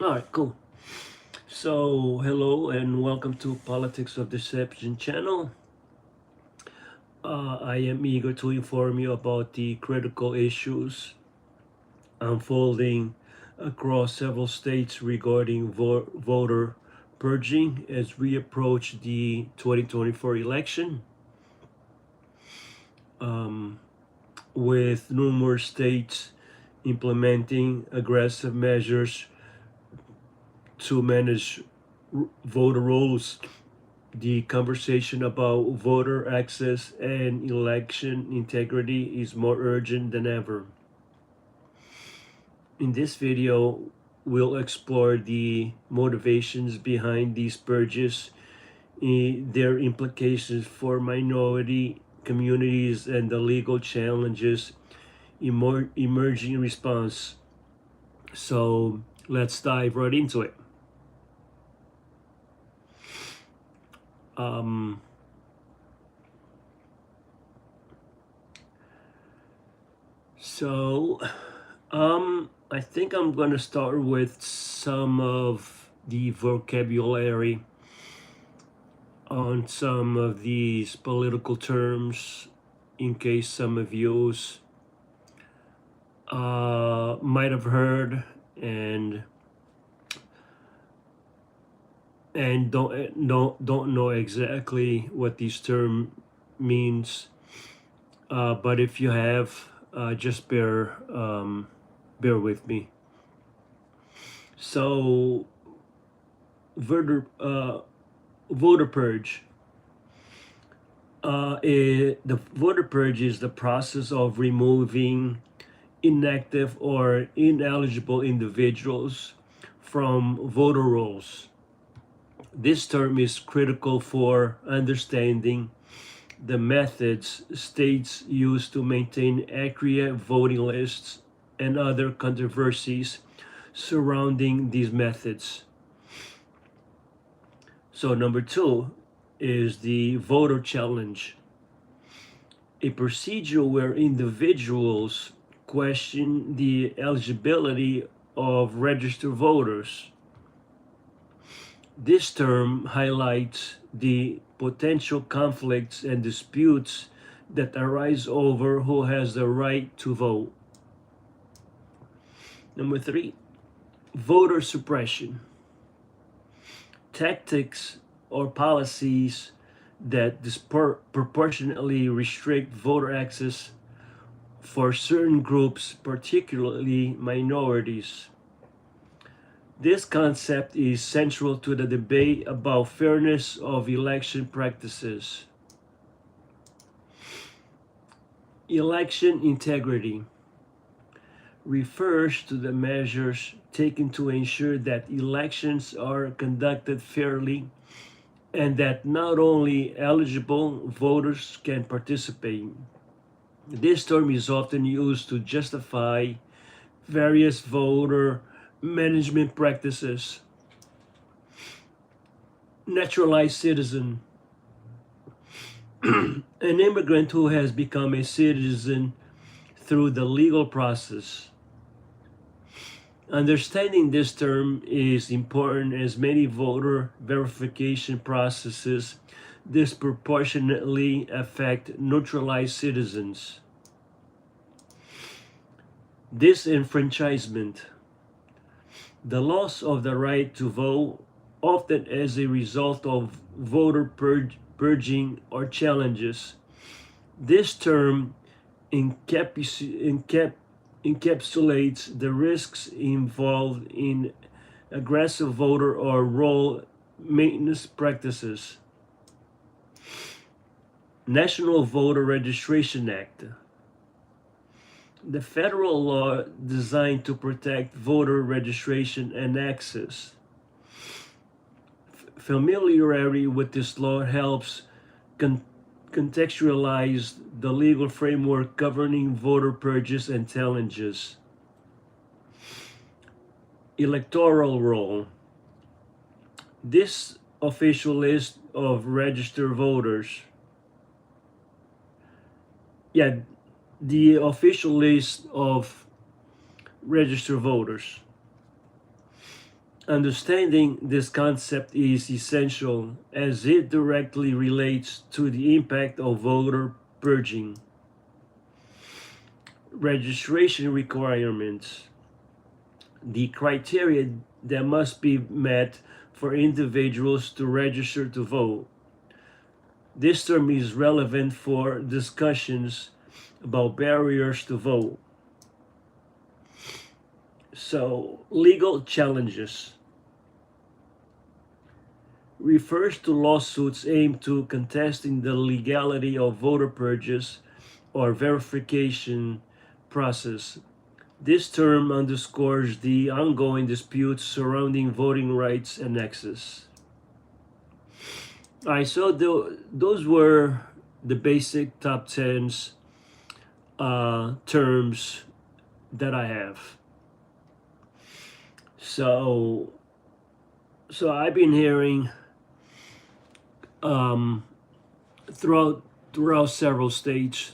All right, cool. So, hello and welcome to Politics of Deception channel. I am eager to inform you about the critical issues unfolding across several states regarding voter purging as we approach the 2024 election. With numerous states implementing aggressive measures to manage voter rolls, the conversation about voter access and election integrity is more urgent than ever. In this video, we'll explore the motivations behind these purges, their implications for minority communities, and the legal challenges emerging in response. So let's dive right into it. I think I'm going to start with some of the vocabulary on some of these political terms, in case some of you might have heard and don't know exactly what these term means. But if you have, just bear with me. So, voter purge. The voter purge is the process of removing inactive or ineligible individuals from voter rolls. This term is critical for understanding the methods states use to maintain accurate voting lists and other controversies surrounding these methods. So number 2 is the voter challenge, a procedure where individuals question the eligibility of registered voters. This term highlights the potential conflicts and disputes that arise over who has the right to vote. Number 3, voter suppression. Tactics or policies that disproportionately restrict voter access for certain groups, particularly minorities. This concept is central to the debate about fairness of election practices. Election integrity refers to the measures taken to ensure that elections are conducted fairly and that not only eligible voters can participate. This term is often used to justify various voter management practices. Naturalized citizen. An immigrant who has become a citizen through the legal process. Understanding this term is important as many voter verification processes disproportionately affect naturalized citizens. Disenfranchisement. The loss of the right to vote, often as a result of voter purging or challenges. This term encapsulates the risks involved in aggressive voter or roll maintenance practices. National Voter Registration Act. The federal law designed to protect voter registration and access. Familiarity with this law helps contextualize the legal framework governing voter purges and challenges. Electoral roll. This official list of registered voters. The official list of registered voters. Understanding this concept is essential as it directly relates to the impact of voter purging. Registration requirements. The criteria that must be met for individuals to register to vote. This term is relevant for discussions about barriers to vote. So, legal challenges refers to lawsuits aimed to contesting the legality of voter purges or verification process. This term underscores the ongoing disputes surrounding voting rights and access. Alright, so those were the basic top 10s terms that I have. So I've been hearing throughout several states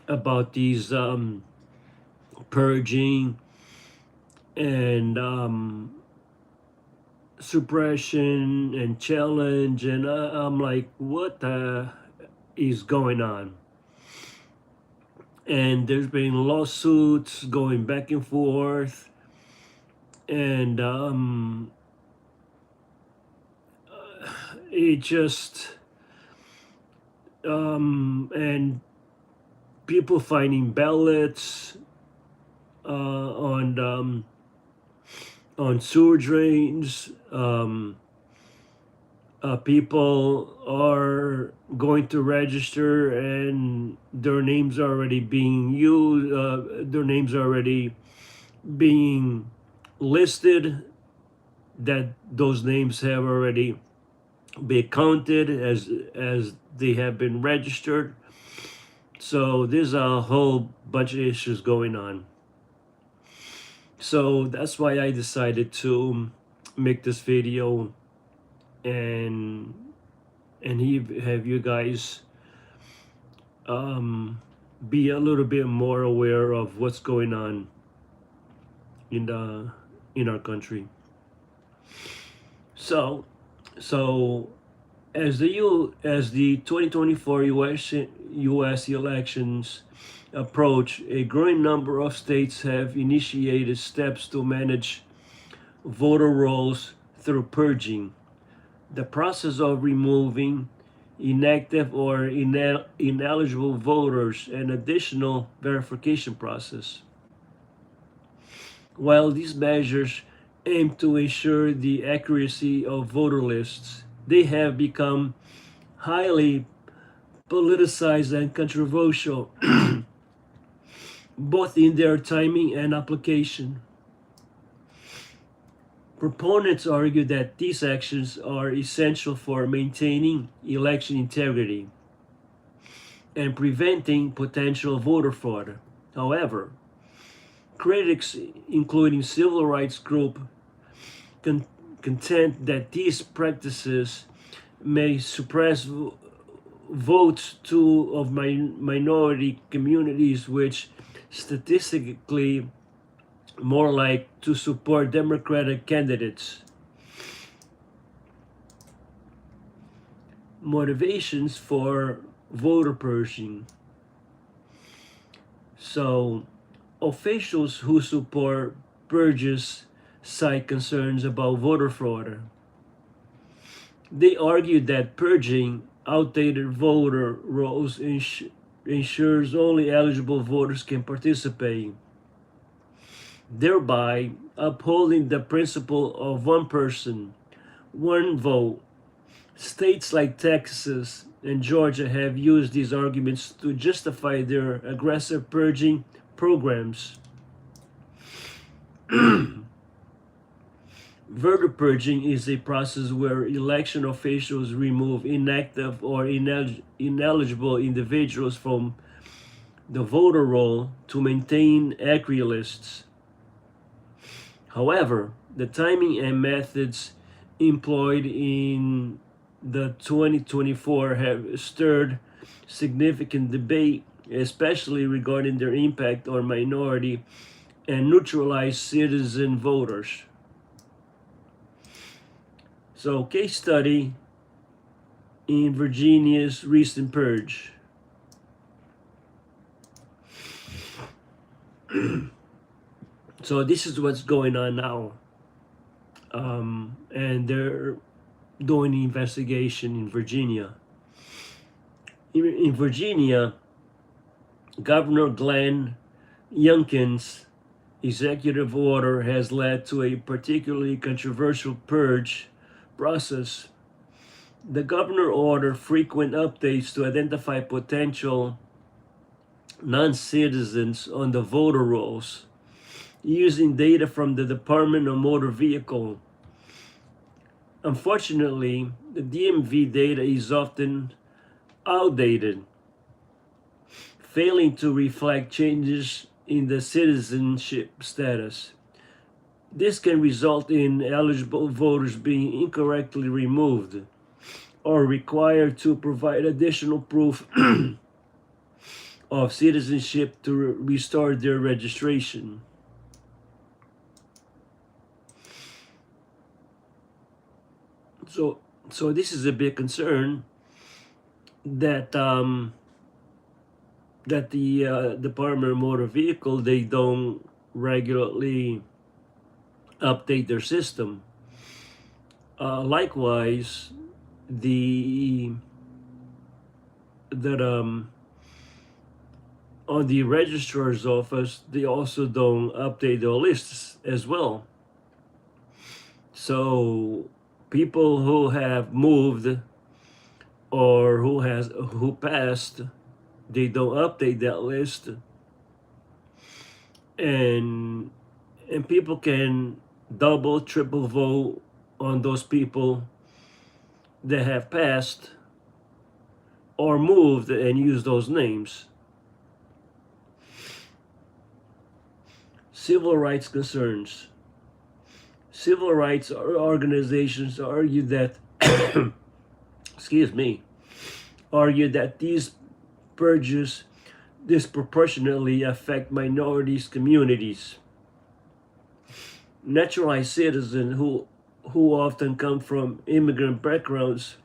about these purging and suppression and challenge, and I'm like, what is going on? And there's been lawsuits going back and forth, and it just and people finding ballots on sewer drains. People are going to register and their names are already being used. Their names are already being listed. That those names have already been counted as they have been registered. So there's a whole bunch of issues going on. So that's why I decided to make this video and have you guys be a little bit more aware of what's going on in our country. So as the 2024 US elections approach, a growing number of states have initiated steps to manage voter rolls through purging, the process of removing inactive or ineligible voters, and additional verification process. While these measures aim to ensure the accuracy of voter lists, they have become highly politicized and controversial, both in their timing and application. Proponents argue that these actions are essential for maintaining election integrity and preventing potential voter fraud. However, critics, including civil rights groups, contend that these practices may suppress votes of minority communities, which statistically more like to support Democratic candidates. Motivations for voter purging. So, officials who support purges cite concerns about voter fraud. They argue that purging outdated voter rolls ensures only eligible voters can participate, thereby upholding the principle of one person, one vote. States like Texas and Georgia have used these arguments to justify their aggressive purging programs. Voter purging is a process where election officials remove inactive or ineligible individuals from the voter roll to maintain accurate lists. However, the timing and methods employed in the 2024 have stirred significant debate, especially regarding their impact on minority and neutralized citizen voters. So, case study in Virginia's recent purge. So this is what's going on now, and they're doing the investigation in Virginia. In Virginia, Governor Glenn Youngkin's executive order has led to a particularly controversial purge process. The governor ordered frequent updates to identify potential non-citizens on the voter rolls using data from the Department of Motor Vehicle. Unfortunately, the DMV data is often outdated, failing to reflect changes in the citizenship status. This can result in eligible voters being incorrectly removed or required to provide additional proof of citizenship to restore their registration. So this is a big concern that that the Department of Motor Vehicle, they don't regularly update their system. Likewise, on the registrar's office, they also don't update their lists as well. So people who have moved or who passed, they don't update that list, and people can double, triple vote on those people that have passed or moved and use those names. Civil rights concerns. Civil rights organizations argue that argue that these purges disproportionately affect minorities communities. Naturalized citizens who often come from immigrant backgrounds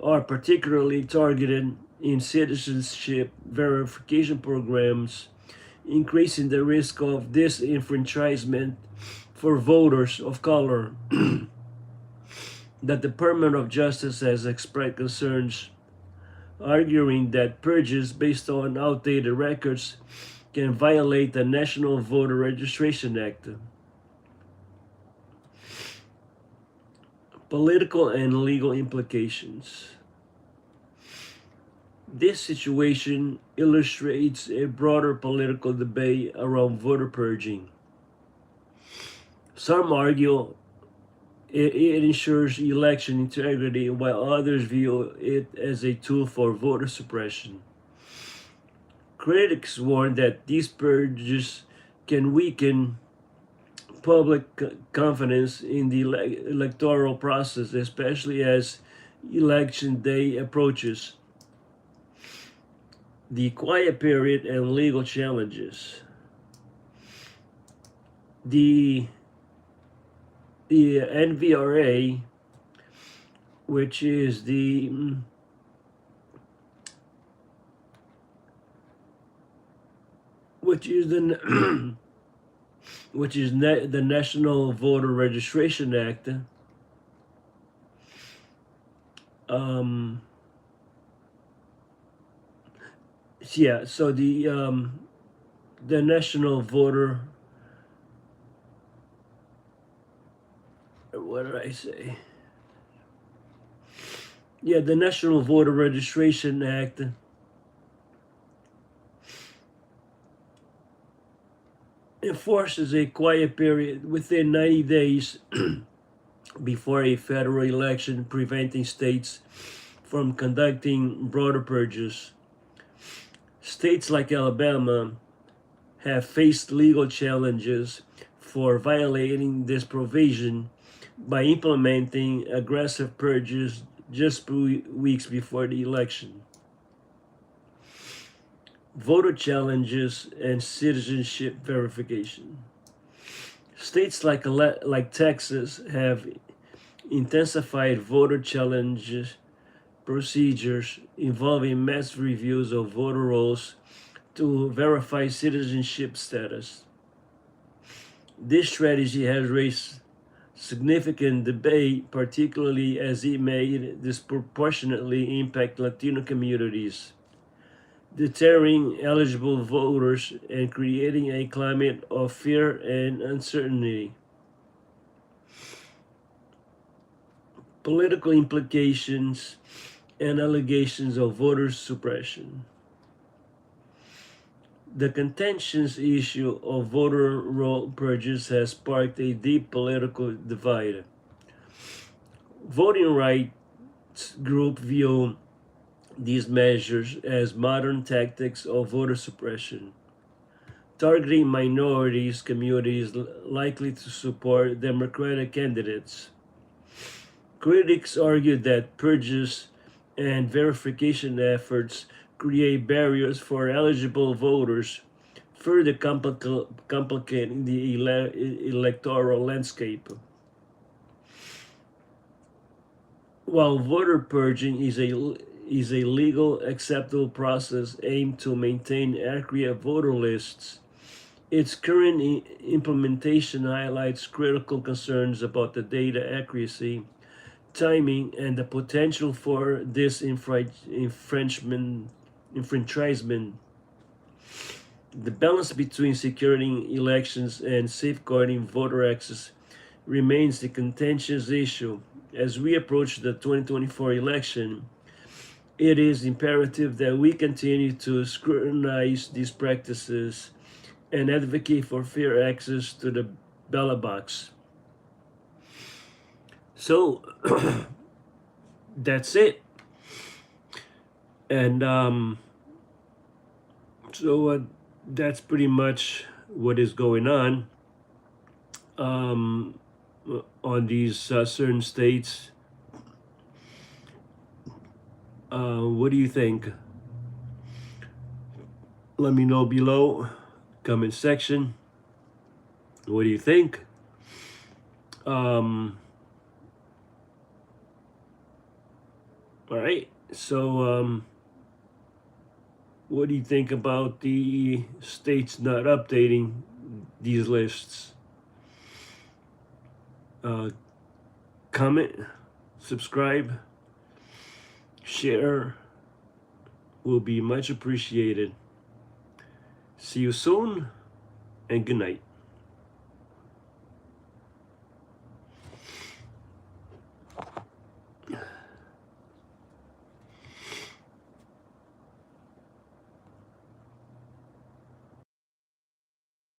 are particularly targeted in citizenship verification programs, increasing the risk of disenfranchisement for voters of color. The Department of Justice has expressed concerns, arguing that purges based on outdated records can violate the National Voter Registration Act. Political and legal implications. This situation illustrates a broader political debate around voter purging. Some argue it ensures election integrity, while others view it as a tool for voter suppression. Critics warn that these purges can weaken public confidence in the electoral process, especially as election day approaches. The quiet period and legal challenges. The NVRA, which is the the National Voter Registration Act, so the National Voter, what did I say? Yeah, the National Voter Registration Act enforces a quiet period within 90 days before a federal election, preventing states from conducting broader purges. States like Alabama have faced legal challenges for violating this provision by implementing aggressive purges just weeks before the election. Voter challenges and citizenship verification. States like Texas have intensified voter challenges procedures involving mass reviews of voter rolls to verify citizenship status. This strategy has raised significant debate, particularly as it may disproportionately impact Latino communities, deterring eligible voters and creating a climate of fear and uncertainty. Political implications and allegations of voter suppression. The contentious issue of voter roll purges has sparked a deep political divide. Voting rights groups view these measures as modern tactics of voter suppression, targeting minorities communities likely to support Democratic candidates. Critics argue that purges and verification efforts create barriers for eligible voters, further complicating the electoral landscape. While voter purging is a legal, acceptable process aimed to maintain accurate voter lists, its current implementation highlights critical concerns about the data accuracy, timing, and the potential for enfranchisement. The balance between securing elections and safeguarding voter access remains the contentious issue. As we approach the 2024 election, it is imperative that we continue to scrutinize these practices and advocate for fair access to the ballot box. So that's it. And that's pretty much what is going on these certain states. What do you think? Let me know below, comment section. What do you think? All right. So, what do you think about the states not updating these lists? Comment, subscribe, share will be much appreciated. See you soon, and good night.